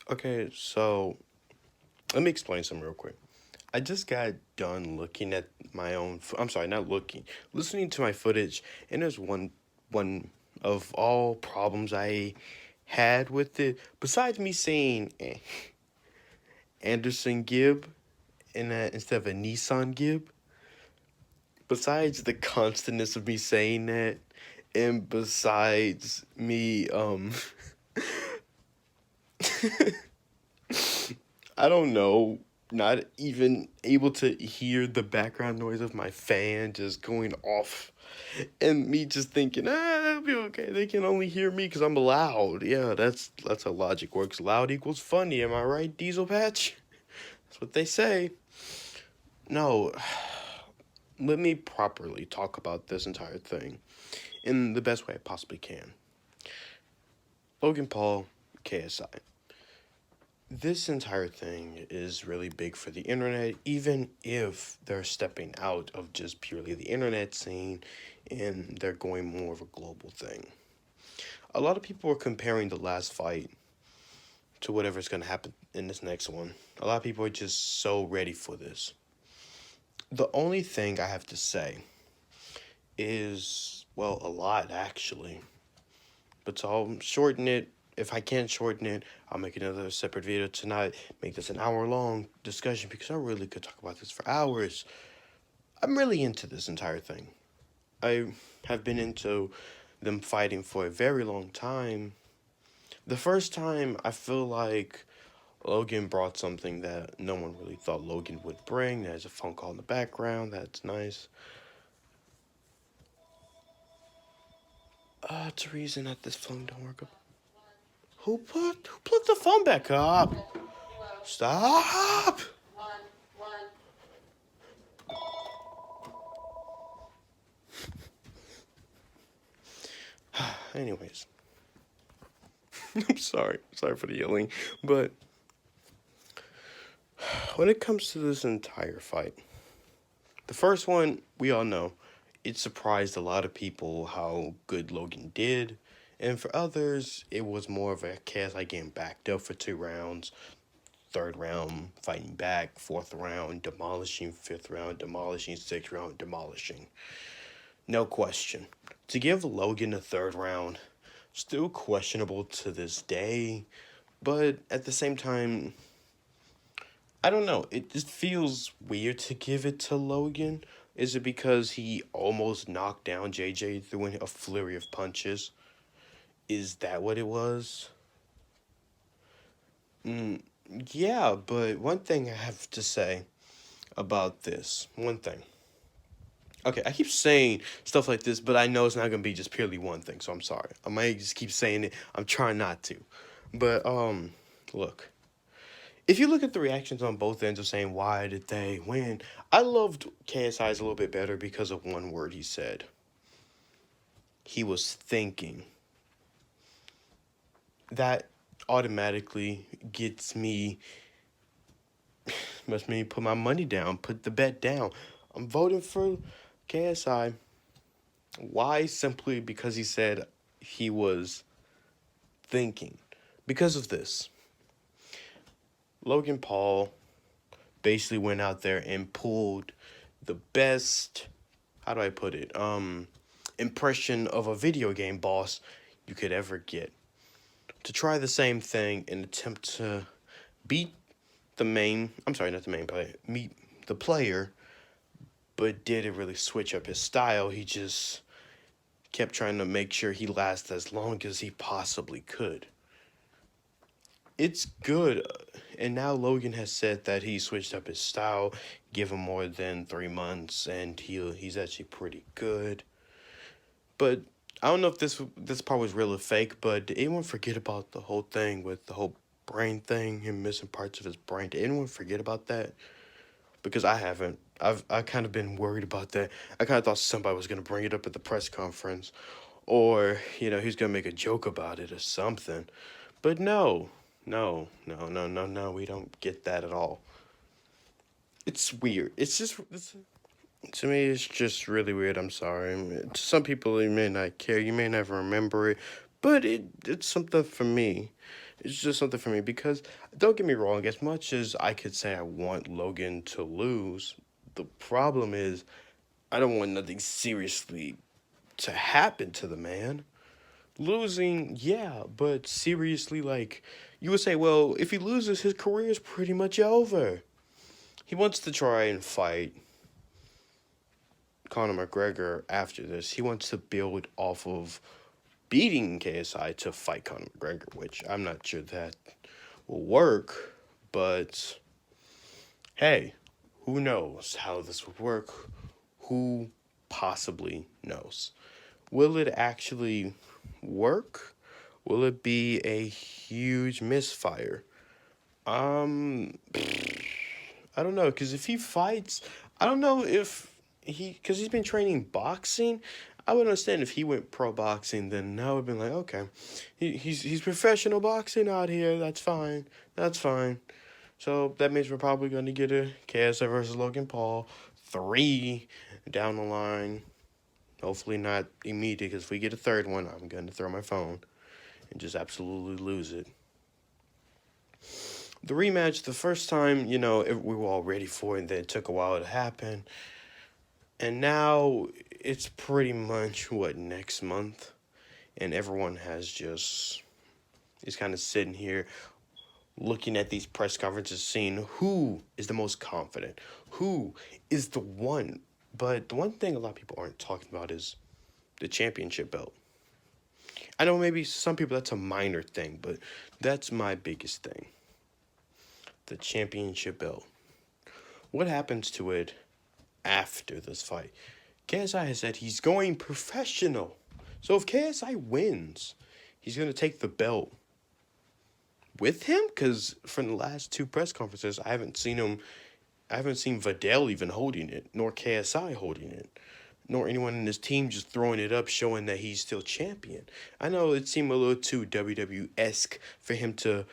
Okay, so let me explain something real quick. I just got done looking at my own. I'm sorry, not looking, listening to my footage, and there's one of all problems I had with it. Besides me saying Anderson Gibb instead of a Nissan Gibb, besides the constantness of me saying that, and besides me I don't know, not even able to hear the background noise of my fan just going off. And me just thinking, it'll be okay. They can only hear me because I'm loud. Yeah, that's how logic works. Loud equals funny. Am I right, Diesel Patch? That's what they say. No, let me properly talk about this entire thing in the best way I possibly can. Logan Paul, KSI. This entire thing is really big for the internet, even if they're stepping out of just purely the internet scene and they're going more of a global thing. A lot of people are comparing the last fight to whatever's going to happen in this next one. A lot of people are just so ready for this. The only thing I have to say is, well, a lot actually. But so I'll shorten it. If I can't shorten it, I'll make another separate video tonight. Make this an hour-long discussion because I really could talk about this for hours. I'm really into this entire thing. I have been into them fighting for a very long time. The first time, I feel like Logan brought something that no one really thought Logan would bring. There's a phone call in the background. That's nice. It's a reason that this phone don't work. Who plugged the phone back up? Stop! Anyways, I'm sorry. Sorry for the yelling. But when it comes to this entire fight, the first one, we all know, it surprised a lot of people how good Logan did. And for others, it was more of a KSI getting backed up for 2 rounds. Third round, fighting back. Fourth round, demolishing. Fifth round, demolishing. Sixth round, demolishing. No question. To give Logan a third round, still questionable to this day. But at the same time, I don't know. It just feels weird to give it to Logan. Is it because he almost knocked down JJ through a flurry of punches? Is that what it was? Mm, yeah, but one thing I have to say about this. One thing. Okay, I keep saying stuff like this, but I know it's not gonna be just purely one thing, so I'm sorry. I might just keep saying it. I'm trying not to. But look. If you look at the reactions on both ends of saying why did they win, I loved KSI's a little bit better because of one word he said. He was thinking. That automatically must me put my money down, put the bet down. I'm voting for KSI. Why? Simply because he said he was thinking. Because of this, Logan Paul basically went out there and pulled the best, how do I put it? Impression of a video game boss you could ever get. To try the same thing and attempt to beat I'm sorry, not the main player, meet the player, but didn't really switch up his style. He just kept trying to make sure he lasts as long as he possibly could. It's good. And now Logan has said that he switched up his style, give him more than 3 months, and he's actually pretty good. But I don't know if this part was real or fake, but did anyone forget about the whole thing with the whole brain thing, him missing parts of his brain? Did anyone forget about that? Because I haven't. I kind of been worried about that. I kind of thought somebody was gonna bring it up at the press conference, or he's gonna make a joke about it or something. But no, no, no, no, no, no. We don't get that at all. It's weird. To me, it's just really weird. I'm sorry. To some people, you may not care. You may never remember it, but it's something for me. It's just something for me because don't get me wrong, as much as I could say I want Logan to lose, the problem is I don't want nothing seriously to happen to the man. Losing, yeah, but seriously, like, you would say, well, if he loses, his career is pretty much over. He wants to try and fight Conor McGregor after this. He wants to build off of beating KSI to fight Conor McGregor, which I'm not sure that will work, but hey, who knows how this would work? Who possibly knows? Will it actually work? Will it be a huge misfire? Um, I don't know, because if he fights, I don't know if because he's been training boxing. I would understand if he went pro boxing, then I would have been like, okay, he's professional boxing out here. That's fine. That's fine. So that means we're probably going to get a KSI versus Logan Paul 3 down the line. Hopefully not immediate, because if we get a third one, I'm going to throw my phone and just absolutely lose it. The rematch, the first time, we were all ready for it, and then it took a while to happen. And now it's pretty much, next month? And everyone is kind of sitting here looking at these press conferences, seeing who is the most confident, who is the one. But the one thing a lot of people aren't talking about is the championship belt. I know maybe some people that's a minor thing, but that's my biggest thing. The championship belt. What happens to it after this fight? KSI has said he's going professional. So if KSI wins, he's going to take the belt with him? Because from the last two press conferences, I haven't seen Vidal even holding it, nor KSI holding it, nor anyone in his team just throwing it up, showing that he's still champion. I know it seemed a little too WWE-esque for him to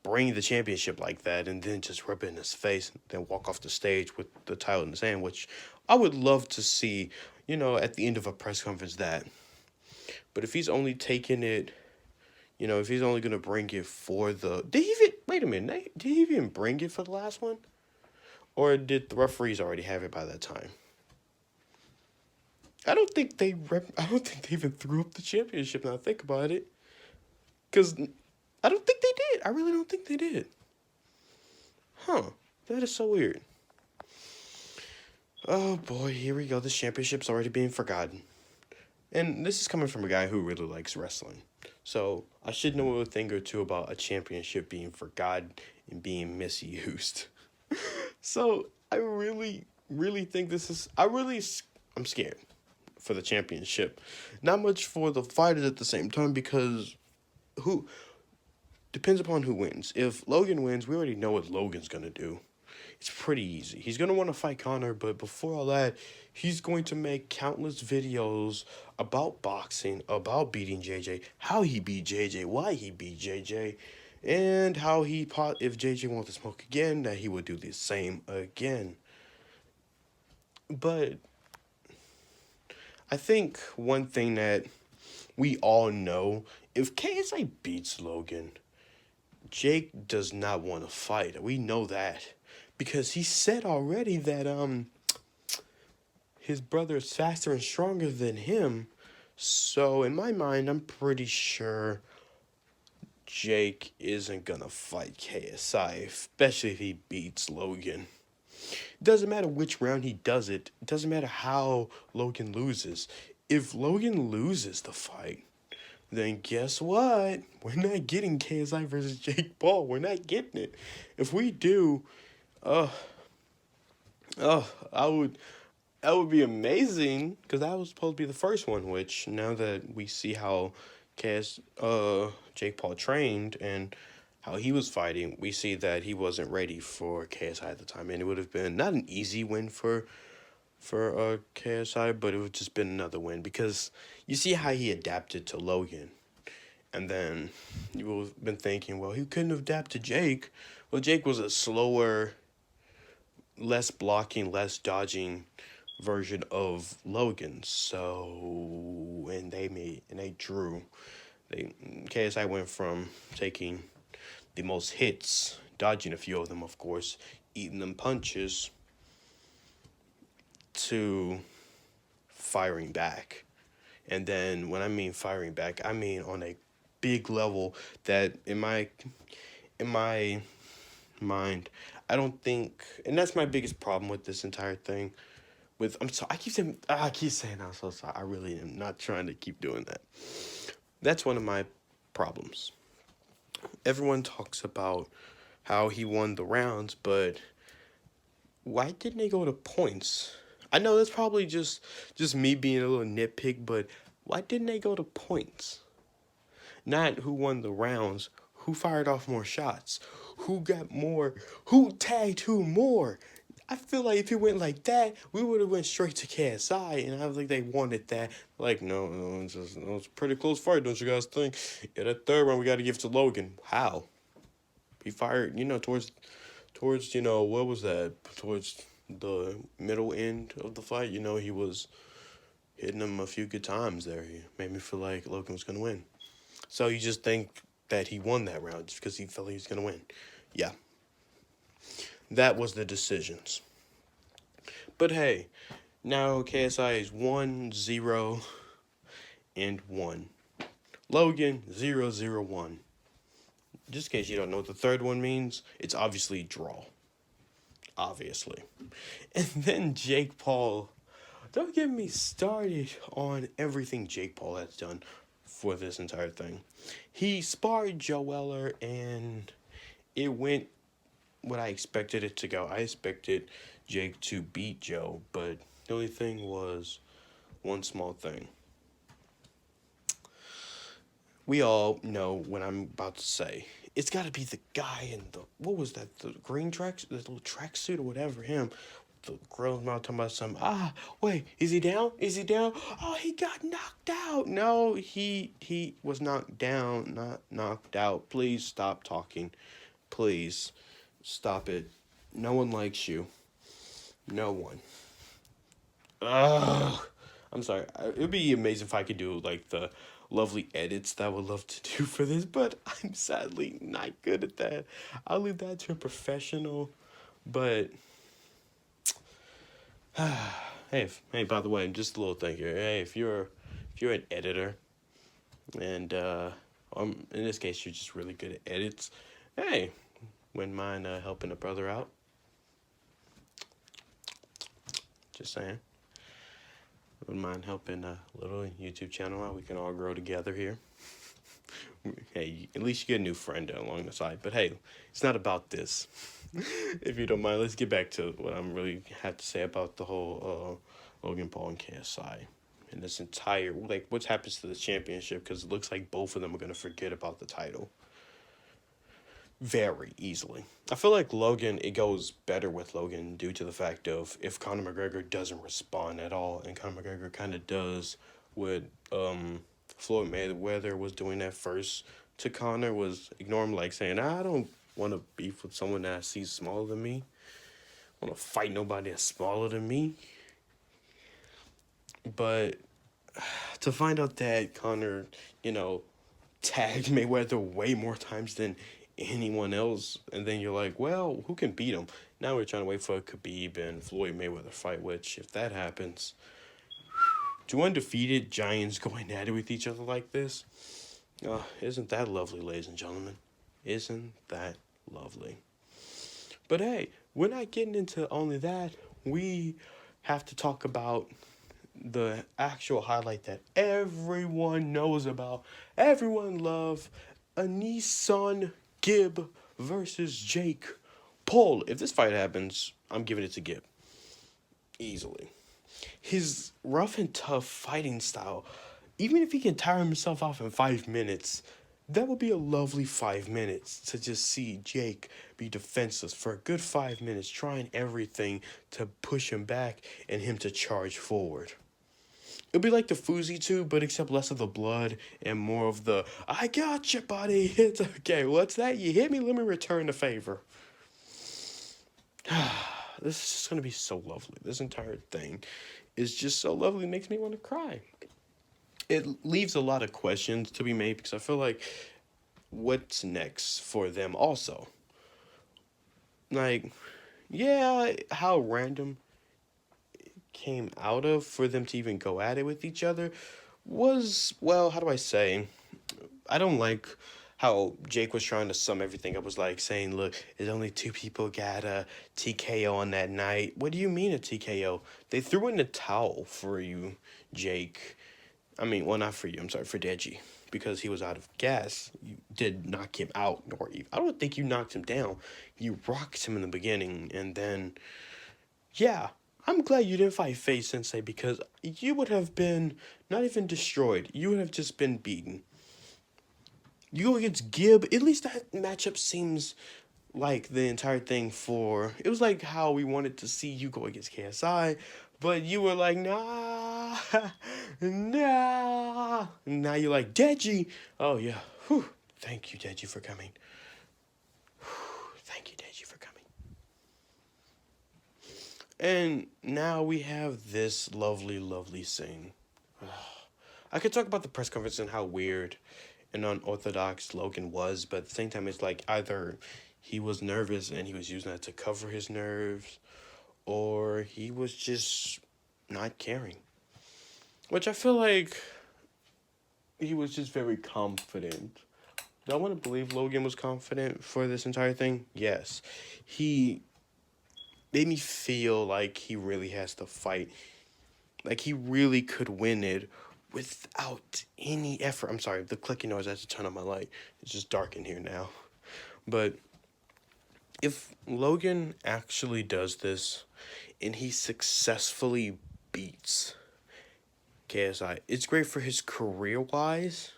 bring the championship like that and then just rub it in his face and then walk off the stage with the title in his hand, which I would love to see, at the end of a press conference that. But if he's only taking it, if he's only going to bring it for wait a minute, did he even bring it for the last one? Or did the referees already have it by that time? I don't think they even threw up the championship now I think about it. Because I don't think they did. I really don't think they did. Huh. That is so weird. Oh boy, here we go. This championship's already being forgotten. And this is coming from a guy who really likes wrestling. So I should know a thing or two about a championship being forgotten and being misused. So I really, really think I'm scared for the championship. Not much for the fighters at the same time, because who depends upon who wins. If Logan wins, we already know what Logan's going to do. It's pretty easy. He's going to want to fight Conor, but before all that, he's going to make countless videos about boxing, about beating JJ, how he beat JJ, why he beat JJ, and how if JJ wants to smoke again, that he would do the same again. But I think one thing that we all know, if KSI beats Logan, Jake does not want to fight. We know that. Because he said already that his brother is faster and stronger than him. So in my mind, I'm pretty sure Jake isn't gonna fight KSI, especially if he beats Logan. It doesn't matter which round he does it. It doesn't matter how Logan loses. If Logan loses the fight, then guess what? We're not getting KSI versus Jake Paul. We're not getting it. If we do, that would be amazing, because that was supposed to be the first one, which now that we see how Jake Paul trained and how he was fighting, we see that he wasn't ready for KSI at the time, and it would have been not an easy win for KSI, but it would have just been another win, because you see how he adapted to Logan, and then you would have been thinking, well, he couldn't have adapted to Jake. Well, Jake was a slower, less blocking, less dodging version of Logan. So, and they drew. KSI went from taking the most hits, dodging a few of them, of course, eating them punches, to firing back. And then when I mean firing back, I mean on a big level that in my mind, I don't think, and that's my biggest problem with this entire thing. With I'm sorry, I keep saying I'm so sorry. I really am not trying to keep doing that. That's one of my problems. Everyone talks about how he won the rounds, but why didn't they go to points? I know that's probably just me being a little nitpick, but why didn't they go to points? Not who won the rounds, who fired off more shots, who got more, who tagged who more. I feel like if it went like that, we would have went straight to KSI, and I was like, they wanted that. Like, no, it's a pretty close fight, don't you guys think? Yeah, that third one we got to give to Logan. How? He fired, towards what was that? Towards the middle end of the fight, he was hitting him a few good times there. He made me feel like Logan was gonna win. So you just think that he won that round just because he felt he was gonna win. Yeah, that was the decisions. But hey, now KSI is 1-0-1. Logan 0-0-1. Just in case you don't know what the third one means, it's obviously draw. Obviously. And then Jake Paul. Don't get me started on everything Jake Paul has done for this entire thing. He sparred Joe Weller, and it went what I expected it to go. I expected Jake to beat Joe, but the only thing was one small thing. We all know what I'm about to say. It's got to be the guy in what was that, the green tracks, the little tracksuit or whatever, him. The girl's mouth talking about something. Wait, is he down? Is he down? Oh, he got knocked out. No, he was knocked down, not knocked out. Please stop talking. Please stop it. No one likes you. No one. Ugh. I'm sorry. It would be amazing if I could do like the lovely edits that I would love to do for this, but I'm sadly not good at that. I'll leave that to a professional. But hey, by the way, just a little thing here. Hey, if you're an editor, and in this case you're just really good at edits, hey, wouldn't mind helping a brother out. Just saying. Wouldn't mind helping a little YouTube channel out. We can all grow together here. Hey, at least you get a new friend along the side. But hey, it's not about this. If you don't mind, let's get back to what I'm really have to say about the whole Logan Paul and KSI. And this entire, like, what happens to the championship, because it looks like both of them are going to forget about the title very easily. I feel like Logan, it goes better with Logan due to the fact of if Conor McGregor doesn't respond at all, and Conor McGregor kind of does what Floyd Mayweather was doing at first to Conor, was ignore him, like saying, I don't want to beef with someone that I see smaller than me. I want to fight nobody that's smaller than me. But to find out that Conor, tagged Mayweather way more times than anyone else, and then you're like, well, who can beat him? Now we're trying to wait for a Khabib and Floyd Mayweather fight, which, if that happens, two undefeated giants going at it with each other like this, isn't that lovely, ladies and gentlemen? Isn't that lovely? But hey, we're not getting into only that. We have to talk about the actual highlight that everyone knows about, everyone love, a Nissan Gibb versus Jake Paul. If this fight happens, I'm giving it to Gibb. Easily. His rough and tough fighting style, even if he can tire himself off in 5 minutes, that would be a lovely 5 minutes to just see Jake be defenseless for a good 5 minutes, trying everything to push him back and him to charge forward. It'd be like the Fousey 2, but except less of the blood and more of the, I got you, buddy. It's okay. What's that? You hit me, let me return the favor. This is just going to be so lovely. This entire thing is just so lovely. It makes me want to cry. It leaves a lot of questions to be made, because I feel like what's next for them also. Like, yeah, how random came out of for them to even go at it with each other was, well, how do I say? I don't like how Jake was trying to sum everything up. Was like saying, look, there's only two people got a TKO on that night. What do you mean a TKO? They threw in the towel for you, Jake. I mean, well, not for you. I'm sorry, for Deji. Because he was out of gas. You did knock him out, nor even. I don't think you knocked him down. You rocked him in the beginning, and then, yeah. I'm glad you didn't fight Faye Sensei because you would have been not even destroyed. You would have just been beaten. You go against Gib. At least that matchup seems like the entire thing for. It was like how we wanted to see you go against KSI, but you were like, nah, nah. Now you're like, Deji. Oh, yeah. Whew. Thank you, Deji, for coming. Whew. Thank you, Deji, for coming. And now we have this lovely, lovely scene. I could talk about the press conference and how weird and unorthodox Logan was, but at the same time, it's like either he was nervous and he was using that to cover his nerves, or he was just not caring. Which I feel like he was just very confident. Do I want to believe Logan was confident for this entire thing? Yes. He made me feel like he really has to fight. Like he really could win it without any effort. I'm sorry, the clicking noise, I have to turn on my light. It's just dark in here now. But if Logan actually does this and he successfully beats KSI, it's great for his career-wise,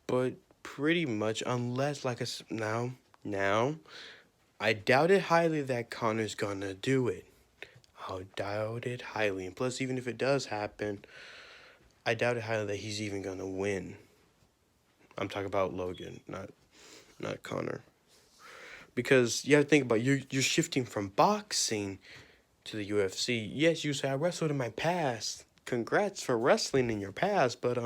but pretty much, unless, like now, I doubt it highly that Connor's gonna do it. I doubt it highly. And plus, even if it does happen, I doubt it highly that he's even gonna win. I'm talking about Logan, not Connor. Because you have to think about you're shifting from boxing to the UFC. Yes, you say I wrestled in my past. Congrats for wrestling in your past, but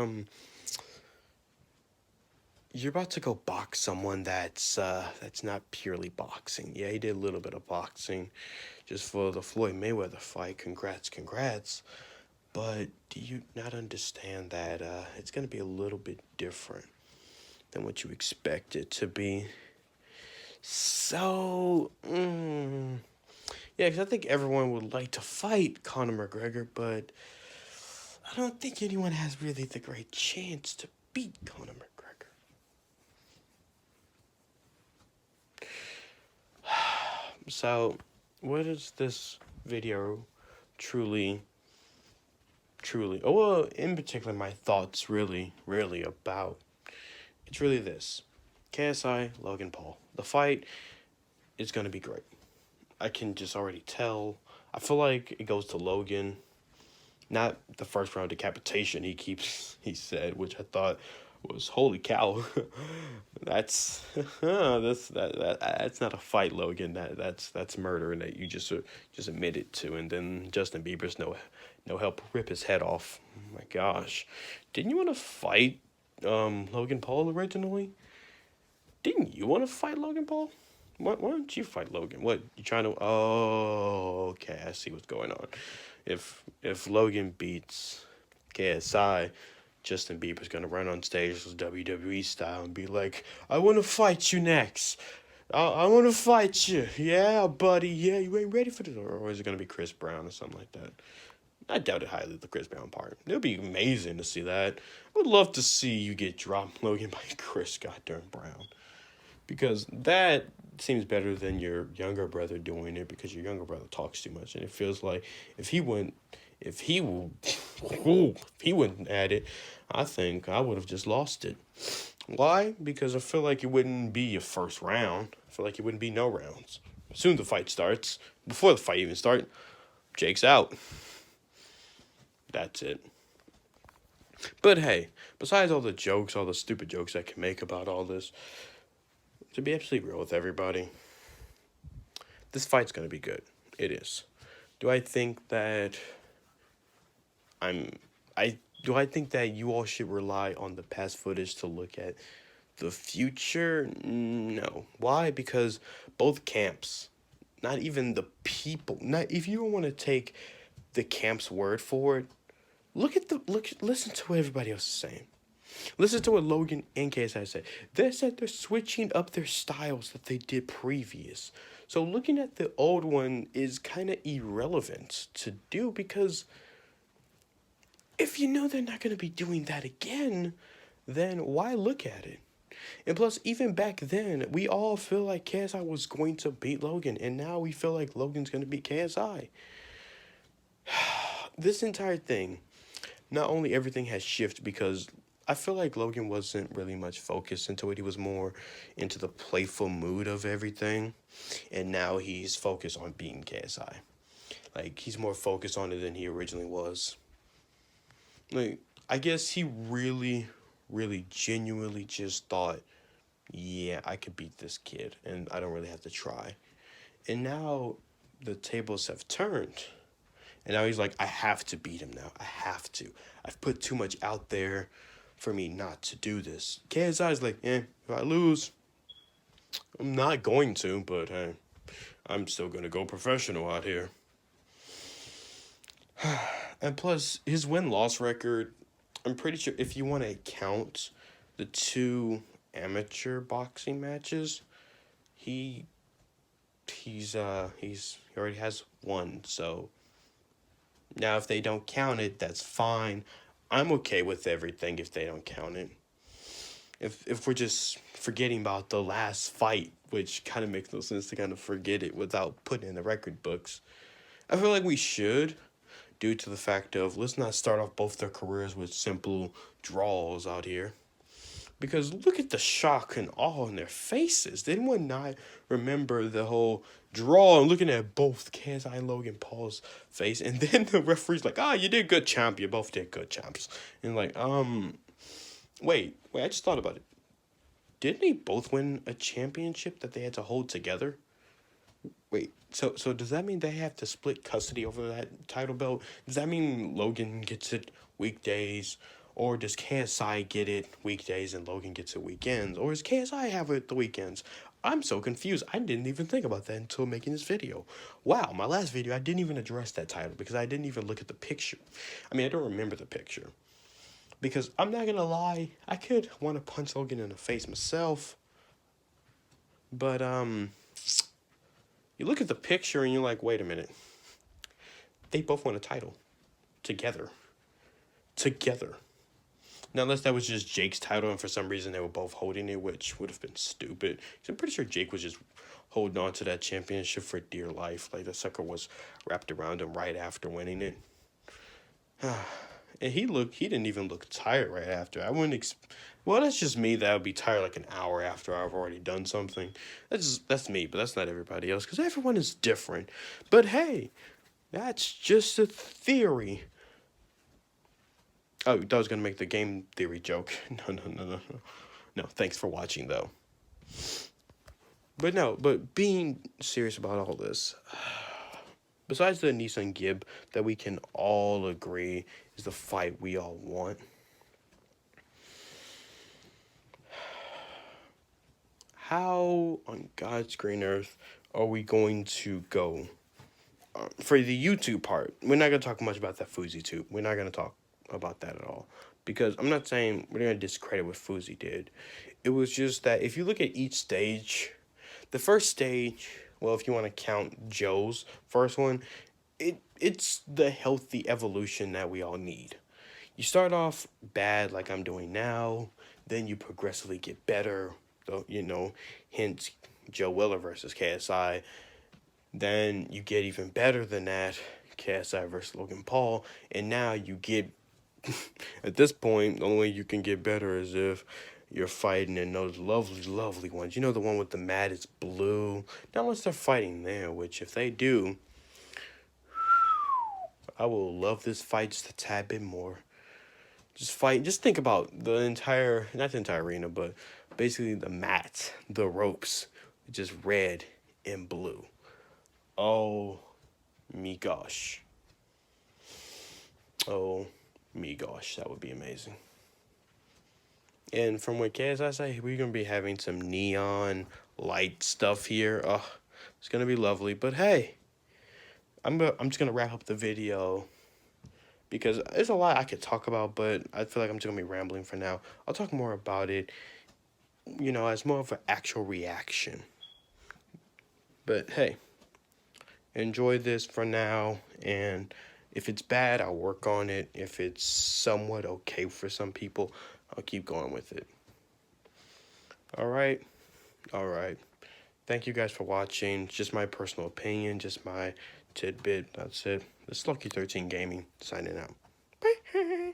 you're about to go box someone that's not purely boxing. Yeah, he did a little bit of boxing just for the Floyd Mayweather fight. Congrats. But do you not understand that it's going to be a little bit different than what you expect it to be? So, yeah, because I think everyone would like to fight Conor McGregor, but I don't think anyone has really the great chance to beat Conor McGregor. So, what is this video truly, oh, well, in particular, my thoughts really about? It's really this. KSI, Logan Paul. The fight is going to be great. I can just already tell. I feel like it goes to Logan. Not the first round decapitation he said, which I thought was holy cow. that's that's not a fight, Logan. That's murder, and that you just admitted to. And then Justin Bieber's no help rip his head off. Oh my gosh, didn't you want to fight Logan Paul originally? Didn't you want to fight Logan Paul? Why don't you fight Logan? What, you trying to... Oh, okay, I see what's going on. If Logan beats KSI, Justin Bieber's going to run on stage WWE style and be like, I want to fight you next. I want to fight you. Yeah, buddy. Yeah, you ain't ready for this. Or is it going to be Chris Brown or something like that? I doubt it highly, the Chris Brown part. It would be amazing to see that. I would love to see you get dropped, Logan, by Chris goddamn Brown. Because that seems better than your younger brother doing it, because your younger brother talks too much, and it feels like if he went at it, I think I would have just lost it. Why? Because I feel like it wouldn't be a first round. I feel like it wouldn't be no rounds. As soon as the fight starts, before the fight even starts, Jake's out. That's it. But hey, besides all the jokes, all the stupid jokes I can make about all this, to be absolutely real with everybody, this fight's going to be good. It is. Do I think that do I think that you all should rely on the past footage to look at The future, no. Why? Because both camps, not even the people, not if you don't want to take the camp's word for it, listen to what everybody else is saying. Listen to what Logan and KSI said. They said they're switching up their styles that they did previous. So looking at the old one is kind of irrelevant to do because if you know they're not going to be doing that again, then why look at it? And plus, even back then, we all feel like KSI was going to beat Logan, and now we feel like Logan's going to beat KSI. This entire thing, not only everything has shifted because I feel like Logan wasn't really much focused into it. He was more into the playful mood of everything, and now he's focused on beating KSI. Like, he's more focused on it than he originally was. Like, I guess he really, really genuinely just thought, yeah, I could beat this kid, and I don't really have to try. And now the tables have turned. And now he's like, I have to beat him now. I have to. I've put too much out there for me not to do this. KSI's like, if I lose, I'm not going to, but hey, I'm still going to go professional out here. And plus, his win-loss record, I'm pretty sure if you want to count the 2 amateur boxing matches, he already has 1, so now if they don't count it, that's fine. I'm okay with everything if they don't count it. If we're just forgetting about the last fight, which kind of makes no sense to kind of forget it without putting in the record books, I feel like we should, due to the fact of let's not start off both their careers with simple draws out here. Because look at the shock and awe in their faces. Did anyone not remember the whole draw and looking at both KSI and Logan Paul's face? And then the referee's like, you did good, champ. You both did good, champs. And like, wait, I just thought about it. Didn't they both win a championship that they had to hold together? Wait, so does that mean they have to split custody over that title belt? Does that mean Logan gets it weekdays? Or does KSI get it weekdays and Logan gets it weekends? Or does KSI have it the weekends? I'm so confused. I didn't even think about that until making this video. Wow, my last video, I didn't even address that title because I didn't even look at the picture. I mean, I don't remember the picture. Because I'm not going to lie, I could want to punch Logan in the face myself. But, you look at the picture and you're like, wait a minute. They both won a title. Together. Now, unless that was just Jake's title and for some reason they were both holding it, which would have been stupid. I'm pretty sure Jake was just holding on to that championship for dear life. Like, the sucker was wrapped around him right after winning it. And he didn't even look tired right after. I wouldn't, well, that's just me. That would be tired like an hour after I've already done something. That's me, but that's not everybody else, because everyone is different. But hey, that's just a theory. Oh, that was going to make the game theory joke. No. No, thanks for watching, though. But being serious about all this, besides the Nissan Gib that we can all agree is the fight we all want, how on God's green earth are we going to go? For the YouTube part, we're not going to talk much about that Fuzi tube. We're not going to talk about that at all. Because I'm not saying we're going to discredit what Fuzi did. It was just that if you look at each stage, the first stage, well, if you want to count Joe's first one, it's the healthy evolution that we all need. You start off bad like I'm doing now, then you progressively get better, hence Joe Willer versus KSI. Then you get even better than that, KSI versus Logan Paul, and now you get, at this point, the only way you can get better is if you're fighting in those lovely, lovely ones. You know, the one with the mat is blue. Not unless they're fighting there, which if they do, I will love this fight just a tad bit more. Just think about the entire, not the entire arena, but basically the mat, the ropes, just red and blue. Oh, me gosh. Oh, me gosh, that would be amazing. And from what KSI say, we're gonna be having some neon light stuff here. Oh, it's gonna be lovely. But hey, I'm just gonna wrap up the video because there's a lot I could talk about, but I feel like I'm just gonna be rambling for now. I'll talk more about it, as more of an actual reaction. But hey, enjoy this for now, and if it's bad, I'll work on it. If it's somewhat okay for some people, I'll keep going with it. All right. All right. Thank you guys for watching. Just my personal opinion, just my tidbit. That's it. This is Lucky 13 Gaming signing out. Bye.